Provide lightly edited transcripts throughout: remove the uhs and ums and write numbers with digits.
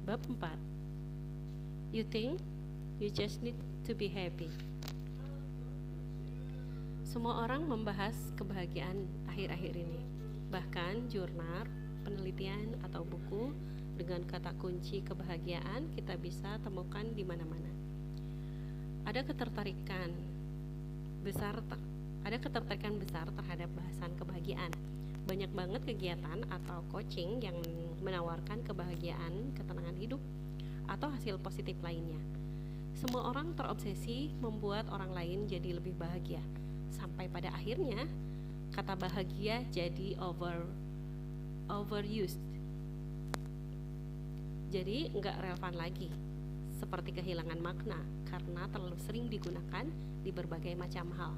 Bab 4. You think you just need to be happy. Semua orang membahas kebahagiaan akhir-akhir ini. Bahkan jurnal, penelitian atau buku dengan kata kunci kebahagiaan kita bisa temukan di mana-mana. Ada ketertarikan besar terhadap bahasan kebahagiaan. Banyak banget kegiatan atau coaching yang menawarkan kebahagiaan, ketenangan hidup, atau hasil positif lainnya. Semua orang terobsesi membuat orang lain jadi lebih bahagia. Sampai pada akhirnya, kata bahagia jadi overused. Jadi nggak relevan lagi, seperti kehilangan makna karena terlalu sering digunakan di berbagai macam hal.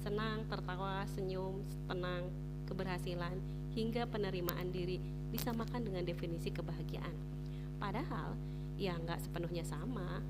Senang, tertawa, senyum, tenang, keberhasilan, hingga penerimaan diri disamakan dengan definisi kebahagiaan. Padahal, ya nggak sepenuhnya sama.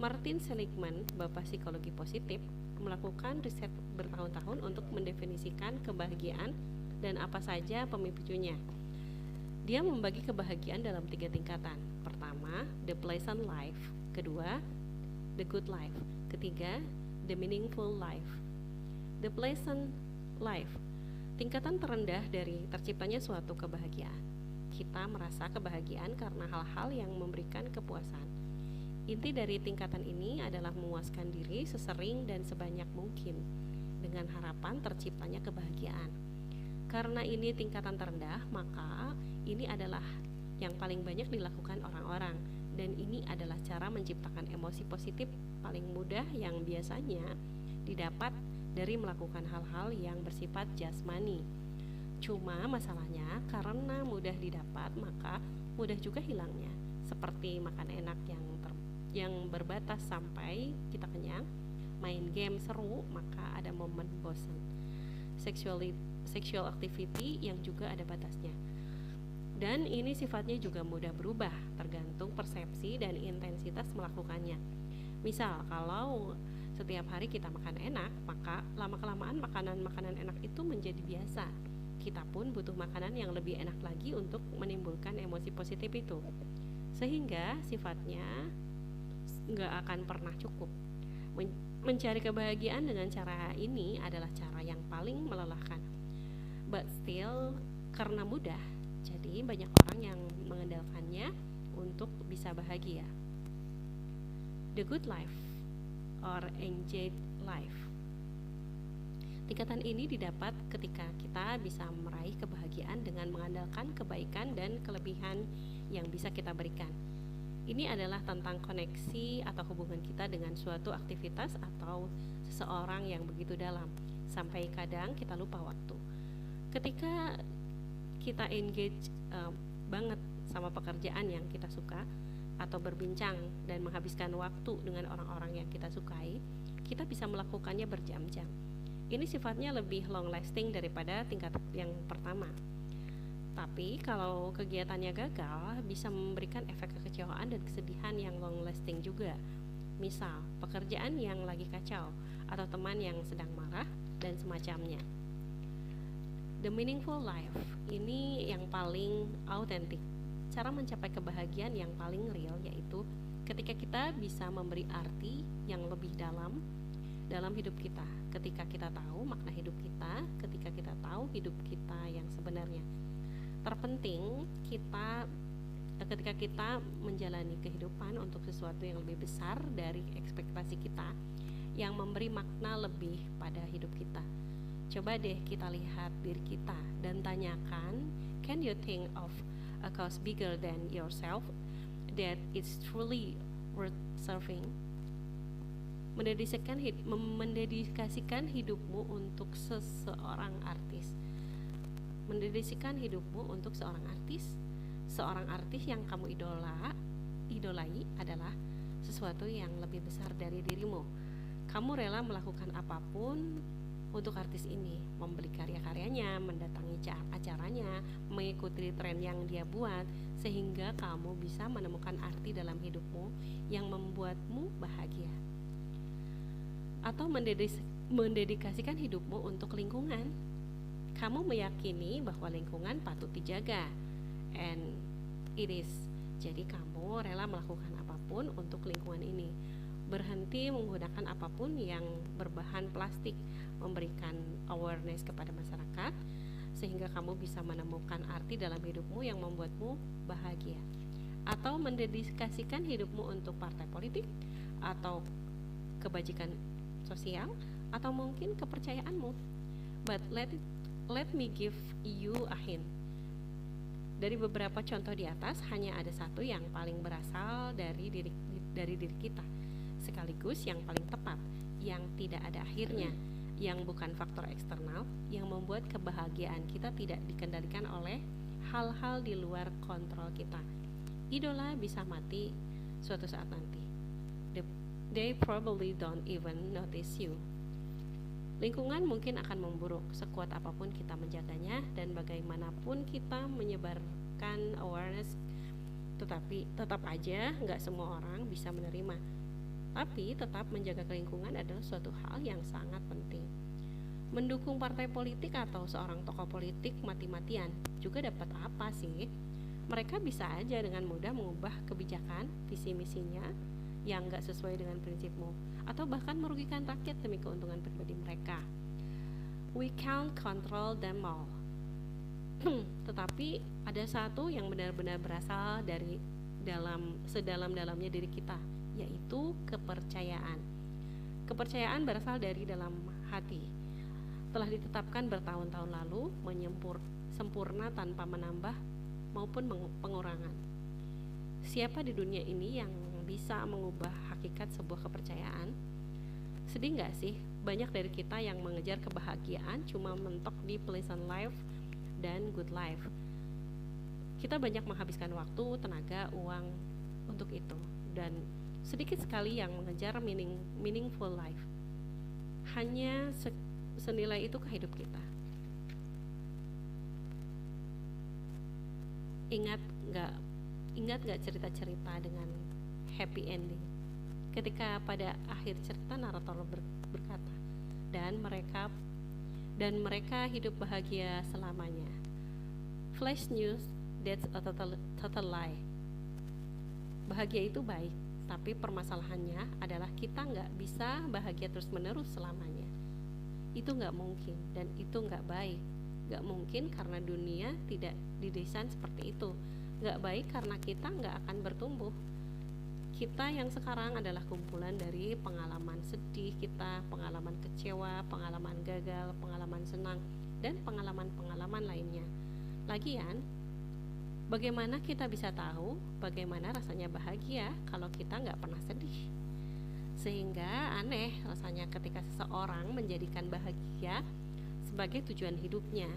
Martin Seligman, bapak psikologi positif, melakukan riset bertahun-tahun untuk mendefinisikan kebahagiaan dan apa saja pemicunya. Dia membagi kebahagiaan dalam 3 tingkatan. Pertama, the pleasant life. Kedua, the good life. Ketiga, the meaningful life. The pleasant life, tingkatan terendah dari terciptanya suatu kebahagiaan. Kita merasa kebahagiaan karena hal-hal yang memberikan kepuasan. Inti dari tingkatan ini adalah memuaskan diri sesering dan sebanyak mungkin dengan harapan terciptanya kebahagiaan. Karena ini tingkatan terendah, maka ini adalah yang paling banyak dilakukan orang-orang, dan ini adalah cara menciptakan emosi positif paling mudah yang biasanya didapat dari melakukan hal-hal yang bersifat jasmani. Cuma masalahnya karena mudah didapat, maka mudah juga hilangnya. Seperti makan enak yang berbatas sampai kita kenyang, main game seru, maka ada momen bosan. Sexual activity yang juga ada batasnya. Dan ini sifatnya juga mudah berubah, tergantung persepsi dan intensitas melakukannya. Misal, kalau setiap hari kita makan enak, maka lama-kelamaan makanan-makanan enak itu menjadi biasa. Kita pun butuh makanan yang lebih enak lagi untuk menimbulkan emosi positif itu. Sehingga sifatnya nggak akan pernah cukup. Mencari kebahagiaan dengan cara ini adalah cara yang paling melelahkan. But still, karena mudah, jadi banyak orang yang mengandalkannya untuk bisa bahagia. The good life or enjoyed life. Tingkatan ini didapat ketika kita bisa meraih kebahagiaan dengan mengandalkan kebaikan dan kelebihan yang bisa kita berikan. Ini adalah tentang koneksi atau hubungan kita dengan suatu aktivitas atau seseorang yang begitu dalam, sampai kadang kita lupa waktu. Ketika kita engage banget sama pekerjaan yang kita suka, atau berbincang dan menghabiskan waktu dengan orang-orang yang kita sukai, kita bisa melakukannya berjam-jam. Ini sifatnya lebih long lasting daripada tingkat yang pertama. Tapi kalau kegiatannya gagal, bisa memberikan efek kekecewaan dan kesedihan yang long lasting juga. Misal, pekerjaan yang lagi kacau, atau teman yang sedang marah, dan semacamnya. The meaningful life, ini yang paling autentik. Cara mencapai kebahagiaan yang paling real yaitu ketika kita bisa memberi arti yang lebih dalam hidup kita. Ketika kita tahu makna hidup kita, ketika kita tahu hidup kita yang sebenarnya. Terpenting ketika kita menjalani kehidupan untuk sesuatu yang lebih besar dari ekspektasi kita, yang memberi makna lebih pada hidup kita. Coba deh kita lihat diri kita dan tanyakan, can you think of a cause bigger than yourself that is truly worth serving? Mendedikasikan hidupmu untuk seorang artis. Mendedikasikan hidupmu untuk seorang artis yang kamu idolai adalah sesuatu yang lebih besar dari dirimu. Kamu rela melakukan apapun untuk artis ini, membeli karya-karyanya, mendatangi acaranya, mengikuti tren yang dia buat, sehingga kamu bisa menemukan arti dalam hidupmu yang membuatmu bahagia. Atau mendedikasikan hidupmu untuk lingkungan. Kamu meyakini bahwa lingkungan patut dijaga, and it is Jadi kamu rela melakukan apapun untuk lingkungan ini. Berhenti menggunakan apapun yang berbahan plastik, memberikan awareness kepada masyarakat sehingga kamu bisa menemukan arti dalam hidupmu yang membuatmu bahagia. Atau mendedikasikan hidupmu untuk partai politik atau kebajikan sosial atau mungkin kepercayaanmu. But let me give you a hint. Dari beberapa contoh di atas, hanya ada satu yang paling berasal dari diri kita, sekaligus yang paling tepat, yang tidak ada akhirnya, yang bukan faktor eksternal, yang membuat kebahagiaan kita tidak dikendalikan oleh hal-hal di luar kontrol kita. Idola bisa mati suatu saat nanti. They probably don't even notice you. Lingkungan mungkin akan memburuk sekuat apapun kita menjaganya dan bagaimanapun kita menyebarkan awareness, tetapi tetap aja nggak semua orang bisa menerima. Tapi tetap menjaga lingkungan adalah suatu hal yang sangat penting. Mendukung partai politik atau seorang tokoh politik mati-matian juga dapat apa sih? Mereka bisa aja dengan mudah mengubah kebijakan, visi misinya yang nggak sesuai dengan prinsipmu, atau bahkan merugikan rakyat demi keuntungan pribadi mereka. We can't control them all. Tetapi ada satu yang benar-benar berasal dari sedalam-dalamnya diri kita, yaitu kepercayaan. Kepercayaan berasal dari dalam hati. Telah ditetapkan bertahun-tahun lalu, sempurna tanpa menambah maupun pengurangan. Siapa di dunia ini yang bisa mengubah hakikat sebuah kepercayaan? Sedih gak sih? Banyak dari kita yang mengejar kebahagiaan cuma mentok di pleasant life dan good life. Kita banyak menghabiskan waktu, tenaga, uang untuk itu, dan sedikit sekali yang mengejar meaningful life. Hanya senilai itu ke hidup kita. Ingat gak cerita-cerita dengan happy ending? Ketika pada akhir cerita narator berkata, dan mereka hidup bahagia selamanya. Flash news, that's a total lie. Bahagia itu baik, tapi permasalahannya adalah kita nggak bisa bahagia terus-menerus selamanya. Itu nggak mungkin, dan itu nggak baik. Nggak mungkin karena dunia tidak didesain seperti itu. Nggak baik karena kita nggak akan bertumbuh. Kita yang sekarang adalah kumpulan dari pengalaman sedih kita, pengalaman kecewa, pengalaman gagal, pengalaman senang, dan pengalaman-pengalaman lainnya. Lagian, bagaimana kita bisa tahu bagaimana rasanya bahagia kalau kita nggak pernah sedih? Sehingga aneh rasanya ketika seseorang menjadikan bahagia sebagai tujuan hidupnya.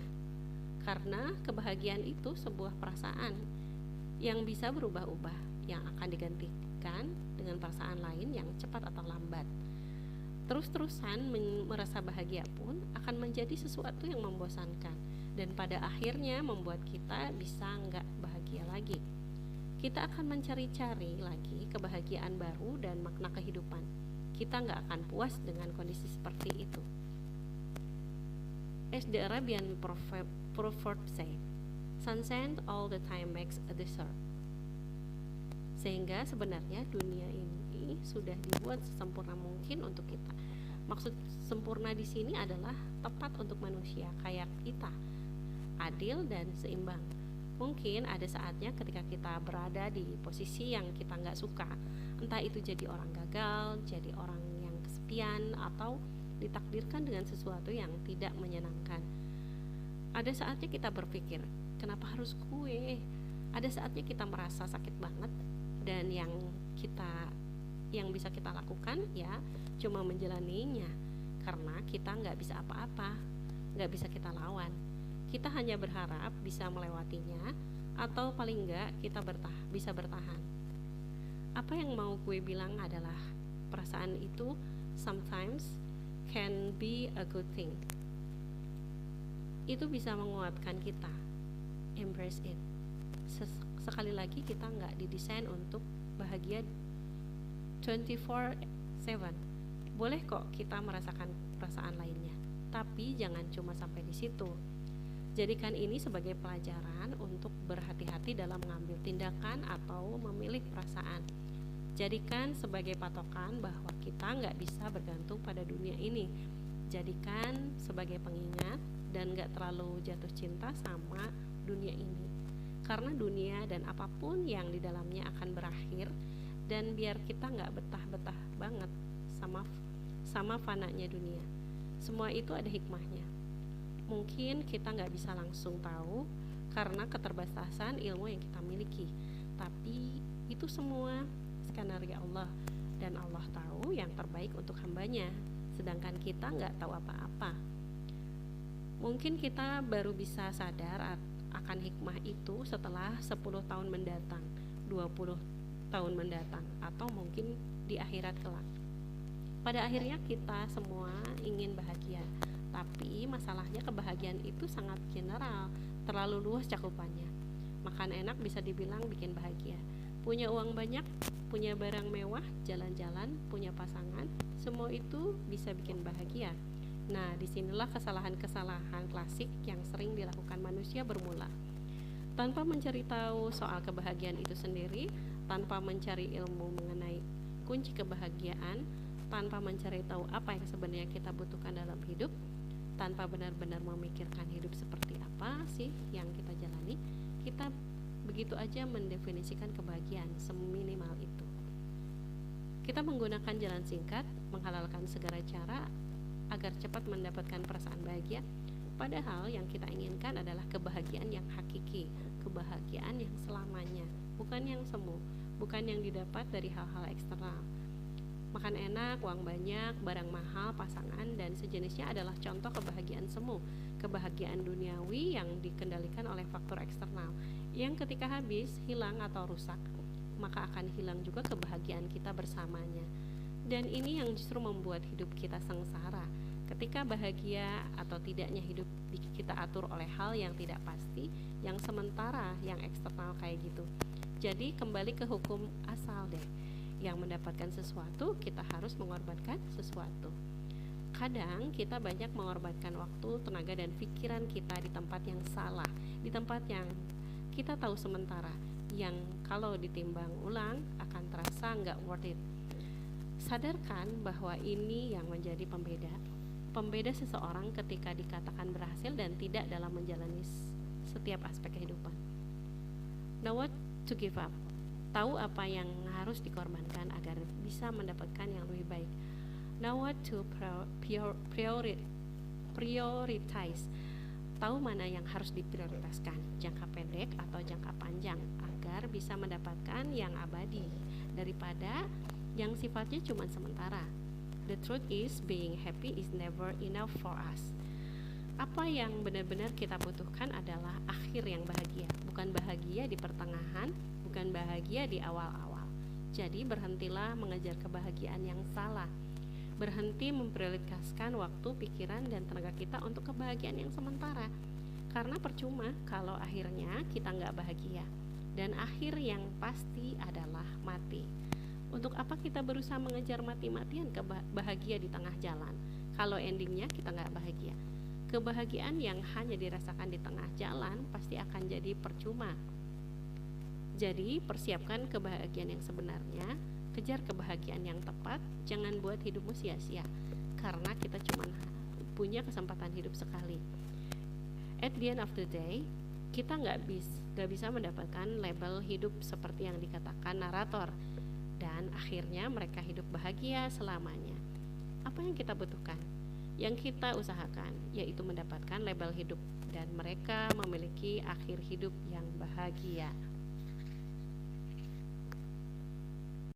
Karena kebahagiaan itu sebuah perasaan yang bisa berubah-ubah, yang akan digantikan dengan perasaan lain yang cepat atau lambat. Terus-terusan merasa bahagia pun akan menjadi sesuatu yang membosankan dan pada akhirnya membuat kita bisa nggak bahagia lagi. Kita akan mencari-cari lagi kebahagiaan baru dan makna kehidupan. Kita nggak akan puas dengan kondisi seperti itu. As the Arabian proverb say, sunshine all the time makes a desert. Sehingga sebenarnya dunia ini sudah dibuat sesempurna mungkin untuk kita. Maksud sempurna di sini adalah tepat untuk manusia kayak kita, adil dan seimbang. Mungkin ada saatnya ketika kita berada di posisi yang kita nggak suka, entah itu jadi orang gagal, jadi orang yang kesepian, atau ditakdirkan dengan sesuatu yang tidak menyenangkan. Ada saatnya kita berpikir, kenapa harus gue? Ada saatnya kita merasa sakit banget, dan yang bisa kita lakukan ya cuma menjalaninya, karena kita nggak bisa apa-apa, nggak bisa kita lawan. Kita hanya berharap bisa melewatinya, atau paling nggak kita bisa bertahan. Apa yang mau gue bilang adalah perasaan itu sometimes can be a good thing. Itu bisa menguatkan kita. Embrace it. Sekali lagi, kita nggak didesain untuk bahagia 24/7. Boleh kok kita merasakan perasaan lainnya, tapi jangan cuma sampai di situ. Jadikan ini sebagai pelajaran untuk berhati-hati dalam mengambil tindakan atau memilih perasaan. Jadikan sebagai patokan bahwa kita nggak bisa bergantung pada dunia ini. Jadikan sebagai pengingat dan nggak terlalu jatuh cinta sama dunia ini. Karena dunia dan apapun yang di dalamnya akan berakhir, dan biar kita nggak betah-betah banget sama fananya dunia. Semua itu ada hikmahnya. Mungkin kita nggak bisa langsung tahu karena keterbatasan ilmu yang kita miliki. Tapi itu semua skenario Allah, dan Allah tahu yang terbaik untuk hambanya, sedangkan kita nggak tahu apa-apa. Mungkin kita baru bisa sadar akan hikmah itu setelah 10 tahun mendatang, 20 tahun mendatang, atau mungkin di akhirat kelak. Pada akhirnya kita semua ingin bahagia, tapi masalahnya kebahagiaan itu sangat general, terlalu luas cakupannya. Makan enak bisa dibilang bikin bahagia, punya uang banyak, punya barang mewah, jalan-jalan, punya pasangan, semua itu bisa bikin bahagia. Nah, disinilah kesalahan-kesalahan klasik yang sering dilakukan manusia bermula. Tanpa mencari tahu soal kebahagiaan itu sendiri, tanpa mencari ilmu mengenai kunci kebahagiaan, tanpa mencari tahu apa yang sebenarnya kita butuhkan dalam hidup, tanpa benar-benar memikirkan hidup seperti apa sih yang kita jalani, kita begitu aja mendefinisikan kebahagiaan seminimal itu. Kita menggunakan jalan singkat, menghalalkan segala cara agar cepat mendapatkan perasaan bahagia, padahal yang kita inginkan adalah kebahagiaan yang hakiki, kebahagiaan yang selamanya, bukan yang semu, bukan yang didapat dari hal-hal eksternal. Makan enak, uang banyak, barang mahal, pasangan, dan sejenisnya adalah contoh kebahagiaan semu, kebahagiaan duniawi yang dikendalikan oleh faktor eksternal, yang ketika habis, hilang atau rusak, maka akan hilang juga kebahagiaan kita bersamanya. Dan ini yang justru membuat hidup kita sengsara, ketika bahagia atau tidaknya hidup kita atur oleh hal yang tidak pasti, yang sementara, yang eksternal kayak gitu. Jadi kembali ke hukum asal deh, yang mendapatkan sesuatu kita harus mengorbankan sesuatu. Kadang kita banyak mengorbankan waktu, tenaga, dan pikiran kita di tempat yang salah, di tempat yang kita tahu sementara, yang kalau ditimbang ulang akan terasa nggak worth it. Sadarkan bahwa ini yang menjadi pembeda seseorang ketika dikatakan berhasil dan tidak dalam menjalani setiap aspek kehidupan. Know what to give up. Tahu apa yang harus dikorbankan agar bisa mendapatkan yang lebih baik. Know what to prioritize. Tahu mana yang harus diprioritaskan, jangka pendek atau jangka panjang, agar bisa mendapatkan yang abadi daripada yang sifatnya cuma sementara. The truth is, being happy is never enough for us. Apa yang benar-benar kita butuhkan adalah akhir yang bahagia, bukan bahagia di pertengahan, bukan bahagia di awal-awal. Jadi berhentilah mengejar kebahagiaan yang salah. Berhenti memprioritaskan waktu, pikiran, dan tenaga kita untuk kebahagiaan yang sementara. Karena percuma kalau akhirnya kita nggak bahagia. Dan akhir yang pasti adalah mati. Untuk apa kita berusaha mengejar mati-matian bahagia di tengah jalan kalau endingnya kita nggak bahagia? Kebahagiaan yang hanya dirasakan di tengah jalan pasti akan jadi percuma. Jadi persiapkan kebahagiaan yang sebenarnya, kejar kebahagiaan yang tepat, jangan buat hidupmu sia-sia, karena kita cuma punya kesempatan hidup sekali. At the end of the day, kita nggak bisa mendapatkan label hidup seperti yang dikatakan narator, dan akhirnya mereka hidup bahagia selamanya. Apa yang kita butuhkan? Yang kita usahakan yaitu mendapatkan label hidup, dan mereka memiliki akhir hidup yang bahagia.